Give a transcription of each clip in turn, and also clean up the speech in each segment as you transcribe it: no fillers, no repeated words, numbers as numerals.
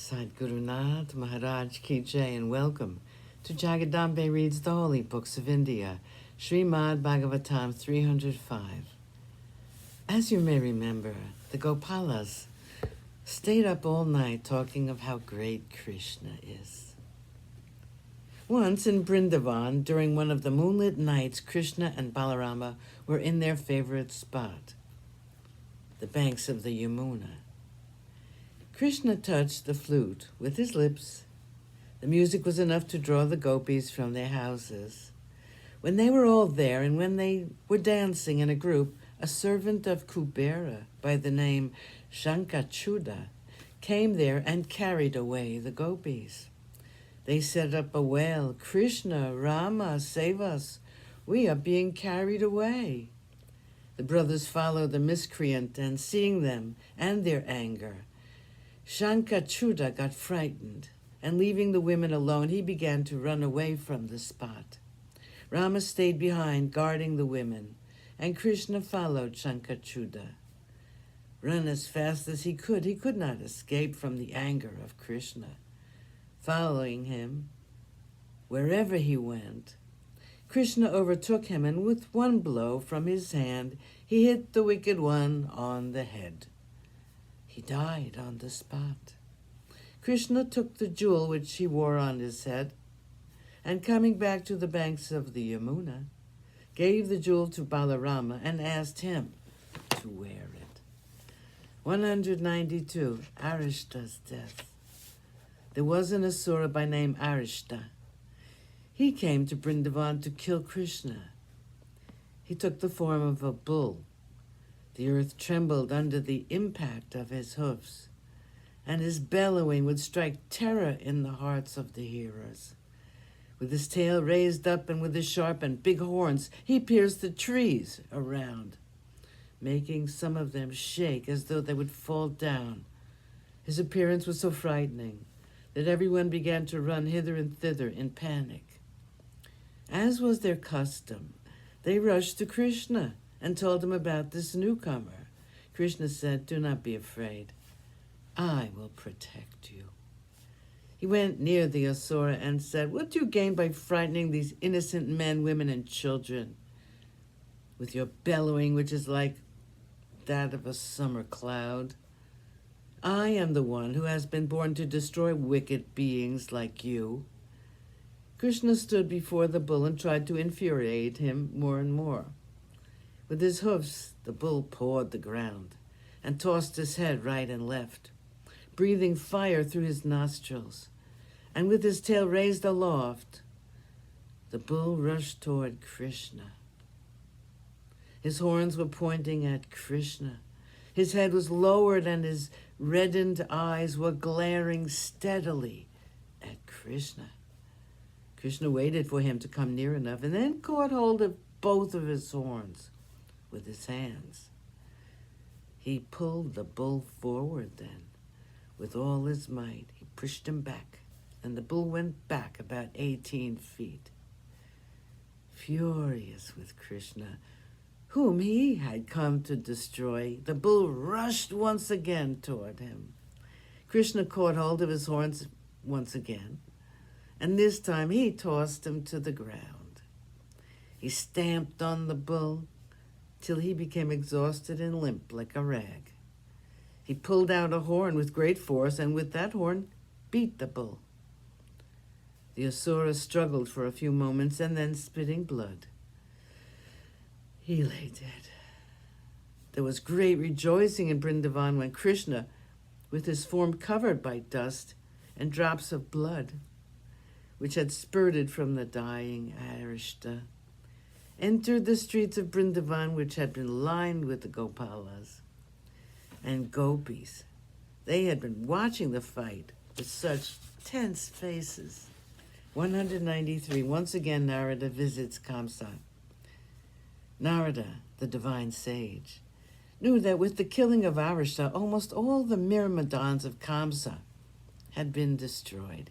Sadgurunath Maharaj Ki Jai, and welcome to Jagadambe Reads the Holy Books of India, ShrimadBhagavatam 305. As you may remember, the Gopalas stayed up all night talking of how great Krishna is. Once in Vrindavan, during one of the moonlit nights, Krishna and Balarama were in their favorite spot, the banks of the Yamuna. Krishna touched the flute with his lips. The music was enough to draw the gopis from their houses. When they were all there, and when they were dancing in a group, a servant of Kubera by the name Shankachuda came there and carried away the gopis. They set up a wail, "Krishna, Rama, save us. We are being carried away." The brothers followed the miscreant, and seeing them and their anger, Shankachuda got frightened, and leaving the women alone, he began to run away from the spot. Rama stayed behind, guarding the women, and Krishna followed Shankachuda. Run as fast as he could not escape from the anger of Krishna. Following him, wherever he went, Krishna overtook him, and with one blow from his hand, he hit the wicked one on the head. He died on the spot. Krishna took the jewel which he wore on his head, and coming back to the banks of the Yamuna, gave the jewel to Balarama and asked him to wear it. 192. Arishta's death. There was an asura by name Arishta. He came to Vrindavan to kill Krishna. He took the form of a bull. The earth trembled under the impact of his hoofs, and his bellowing would strike terror in the hearts of the hearers. With his tail raised up and with his sharp and big horns, he pierced the trees around, making some of them shake as though they would fall down. His appearance was so frightening that everyone began to run hither and thither in panic. As was their custom, they rushed to Krishna and told him about this newcomer. Krishna said, "Do not be afraid. I will protect you." He went near the asura and said, "What do you gain by frightening these innocent men, women, and children with your bellowing, which is like that of a summer cloud? I am the one who has been born to destroy wicked beings like you." Krishna stood before the bull and tried to infuriate him more and more. With his hoofs, the bull pawed the ground and tossed his head right and left, breathing fire through his nostrils. And with his tail raised aloft, the bull rushed toward Krishna. His horns were pointing at Krishna. His head was lowered and his reddened eyes were glaring steadily at Krishna. Krishna waited for him to come near enough and then caught hold of both of his horns with his hands. He pulled the bull forward then. With all his might, he pushed him back, and the bull went back about 18 feet. Furious with Krishna, whom he had come to destroy, the bull rushed once again toward him. Krishna caught hold of his horns once again, and this time he tossed him to the ground. He stamped on the bull till he became exhausted and limp like a rag. He pulled out a horn with great force, and with that horn beat the bull. The asura struggled for a few moments, and then, spitting blood, he lay dead. There was great rejoicing in Vrindavan when Krishna, with his form covered by dust and drops of blood, which had spurted from the dying Arishta, entered the streets of Vrindavan, which had been lined with the Gopalas and gopis. They had been watching the fight with such tense faces. 193. Once again, Narada visits Kamsa. Narada, the divine sage, knew that with the killing of Arishta, almost all the Myrmidons of Kamsa had been destroyed.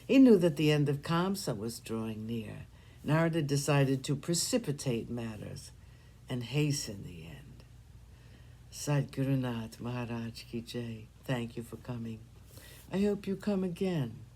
He knew that the end of Kamsa was drawing near. Narada decided to precipitate matters and hasten the end. Sadgurunath Maharaj Ki Jai. Thank you for coming. I hope you come again.